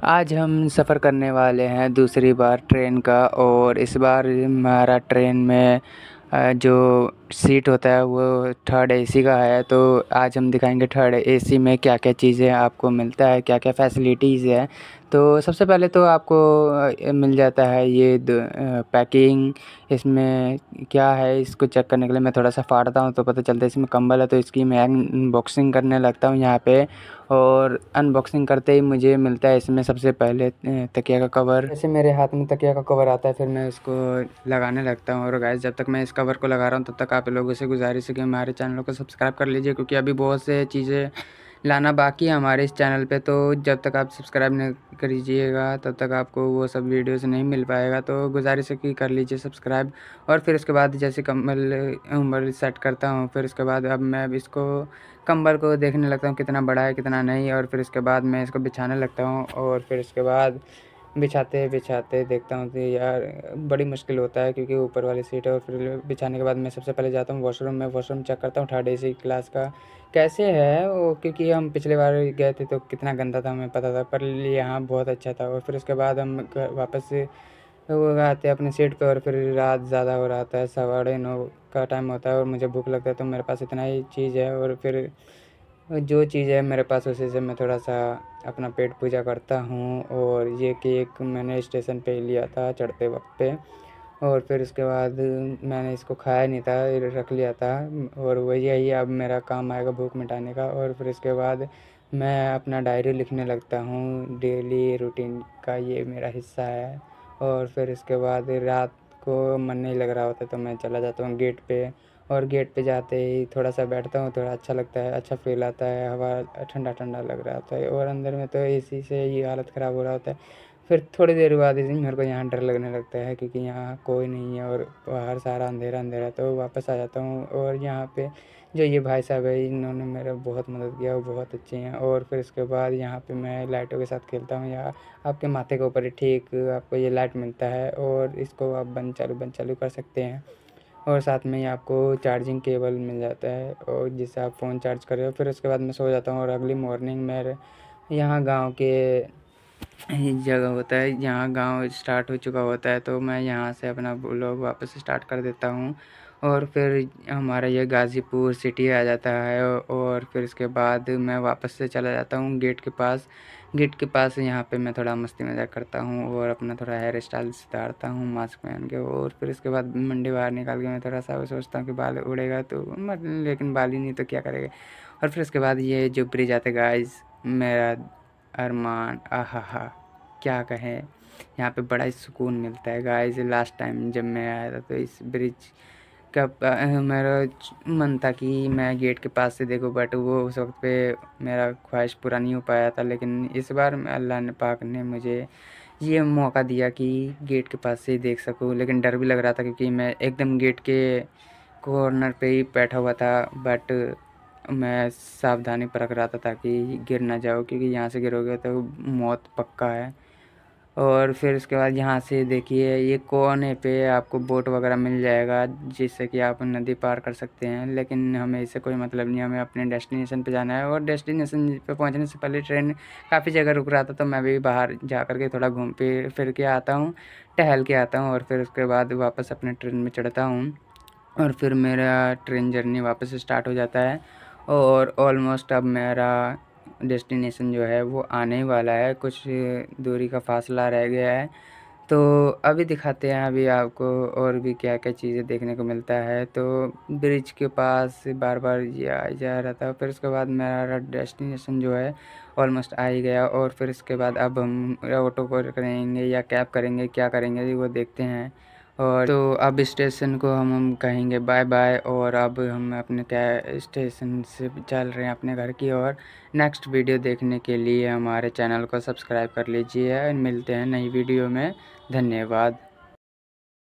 आज हम सफ़र करने वाले हैं दूसरी बार ट्रेन का। और इस बार हमारा ट्रेन में जो सीट होता है वो थर्ड एसी का है। तो आज हम दिखाएंगे थर्ड एसी में क्या क्या चीज़ें आपको मिलता है, क्या क्या फैसिलिटीज़ है। तो सबसे पहले तो आपको मिल जाता है ये पैकिंग। इसमें क्या है इसको चेक करने के लिए मैं थोड़ा सा फाड़ता हूँ तो पता चलता है इसमें कंबल है। तो इसकी मैं अनबॉक्सिंग करने लगता हूँ यहाँ पे। और अनबॉक्सिंग करते ही मुझे मिलता है इसमें सबसे पहले तकिया का कवर। जैसे मेरे हाथ में तकिया का कवर आता है फिर मैं उसको लगाने लगता हूँ। और गाइस जब तक मैं इस कवर को लगा रहा हूँ तब तक आप लोगों से गुजारिश है कि हमारे चैनल को सब्सक्राइब कर लीजिए, क्योंकि अभी बहुत से चीज़ें लाना बाकी है हमारे इस चैनल पे। तो जब तक आप सब्सक्राइब नहीं करीजिएगा तब तक आपको वो सब वीडियोस नहीं मिल पाएगा। तो गुजारिश है कि कर लीजिए सब्सक्राइब। और फिर उसके बाद जैसे कंबल उम्बल सेट करता हूँ, फिर उसके बाद अब मैं इसको कंबल को देखने लगता हूँ कितना बड़ा है कितना नहीं। और फिर उसके बाद मैं इसको बिछाने लगता हूँ। और फिर उसके बाद बिछाते बिछाते देखता हूँ कि यार बड़ी मुश्किल होता है, क्योंकि ऊपर वाली सीट है। और फिर बिछाने के बाद मैं सबसे पहले जाता हूँ वॉशरूम में। वॉशरूम चेक करता हूँ थर्ड एसी क्लास का कैसे है वो, क्योंकि हम पिछले बार गए थे तो कितना गंदा था हमें पता था, पर यहाँ बहुत अच्छा था। और फिर उसके बाद हम वापस से वो आते हैं अपनी सीट पे। और फिर रात ज़्यादा हो रहा था, 9:15 का टाइम होता है और मुझे भूख लगता है। तो मेरे पास इतना ही चीज़ है और फिर जो चीज़ है मेरे पास उसी से मैं थोड़ा सा अपना पेट पूजा करता हूँ। और ये केक मैंने स्टेशन पे ही लिया था चढ़ते वक्त पे। और फिर उसके बाद मैंने इसको खाया नहीं था, रख लिया था। और वही यही अब मेरा काम आएगा भूख मिटाने का। और फिर इसके बाद मैं अपना डायरी लिखने लगता हूँ, डेली रूटीन का ये मेरा हिस्सा है। और फिर इसके बाद रात को मन नहीं लग रहा होता तो मैं चला जाता हूँ गेट पे। और गेट पे जाते ही थोड़ा सा बैठता हूँ, थोड़ा अच्छा लगता है, अच्छा फील आता है, हवा ठंडा ठंडा लग रहा होता है। और अंदर में तो एसी से ही हालत ख़राब हो रहा होता है। फिर थोड़ी देर बाद ही मेरे को यहाँ डर लगने लगता है, क्योंकि यहाँ कोई नहीं है और बाहर सारा अंधेरा अंधेरा। तो वापस आ जाता हूँ। और यहाँ पे जो ये भाई साहब है इन्होंने मेरा बहुत मदद किया, वो बहुत अच्छे हैं। और फिर उसके बाद यहाँ पे मैं लाइटों के साथ खेलता हूँ। या आपके माथे के ऊपर ही ठीक आपको ये लाइट मिलता है और इसको आप बंद चालू कर सकते हैं। और साथ में ही आपको चार्जिंग केबल मिल जाता है और जिससे आप फ़ोन चार्ज कर रहे हो। फिर उसके बाद मैं सो जाता हूँ और अगली मॉर्निंग मेरे यहाँ गांव के जगह होता है, यहाँ गांव स्टार्ट हो चुका होता है। तो मैं यहाँ से अपना व्लॉग वापस स्टार्ट कर देता हूँ। और फिर हमारा ये गाज़ीपुर सिटी आ जाता है। और फिर इसके बाद मैं वापस से चला जाता हूँ गेट के पास। गेट के पास यहाँ पे मैं थोड़ा मस्ती मजाक करता हूँ और अपना थोड़ा हेयर स्टाइल सुधारता हूँ मास्क पहन के। और फिर इसके बाद मंडी बाहर निकाल के मैं थोड़ा सा सोचता हूँ कि बाल उड़ेगा तो लेकिन बाल ही नहीं तो क्या करेगा। और फिर उसके बाद ये जो ब्रिज आते गाइस, मेरा अरमान, आहा क्या कहें, यहाँ पे बड़ा ही सुकून मिलता है गाइस। लास्ट टाइम जब मैं आया था तो इस ब्रिज का मेरा मन था कि मैं गेट के पास से देखूं, बट वो उस वक्त पे मेरा ख्वाहिश पूरा नहीं हो पाया था। लेकिन इस बार अल्लाह ने पाक ने मुझे ये मौका दिया कि गेट के पास से ही देख सकूं। लेकिन डर भी लग रहा था क्योंकि मैं एकदम गेट के कॉर्नर पे ही बैठा हुआ था। बट मैं सावधानी बरत रहा था ताकि गिर ना जाओ, क्योंकि यहाँ से गिरोगे तो मौत पक्का है। और फिर उसके बाद यहाँ से देखिए ये कोने पे आपको बोट वगैरह मिल जाएगा जिससे कि आप नदी पार कर सकते हैं। लेकिन हमें इससे कोई मतलब नहीं, हमें अपने डेस्टिनेशन पे जाना है। और डेस्टिनेशन पे पहुँचने से पहले ट्रेन काफ़ी जगह रुक रहा था तो मैं भी बाहर जा कर के थोड़ा घूम फिर के आता हूँ, टहल के आता हूँ। और फिर उसके बाद वापस अपने ट्रेन में चढ़ता हूँ और फिर मेरा ट्रेन जर्नी वापस स्टार्ट हो जाता है। और ऑलमोस्ट अब मेरा डेस्टिनेशन जो है वो आने ही वाला है, कुछ दूरी का फासला रह गया है। तो अभी दिखाते हैं अभी आपको और भी क्या क्या चीज़ें देखने को मिलता है। तो ब्रिज के पास बार बार ये आ जा रहा था। फिर उसके बाद मेरा डेस्टिनेशन जो है ऑलमोस्ट आ ही गया। और फिर इसके बाद अब हम ऑटो को करेंगे या कैब करेंगे, क्या करेंगे वो देखते हैं। और तो अब स्टेशन को हम कहेंगे बाय बाय। और अब हम अपने क्या स्टेशन से चल रहे हैं अपने घर की ओर। नेक्स्ट वीडियो देखने के लिए हमारे चैनल को सब्सक्राइब कर लीजिए। मिलते हैं नई वीडियो में। धन्यवाद।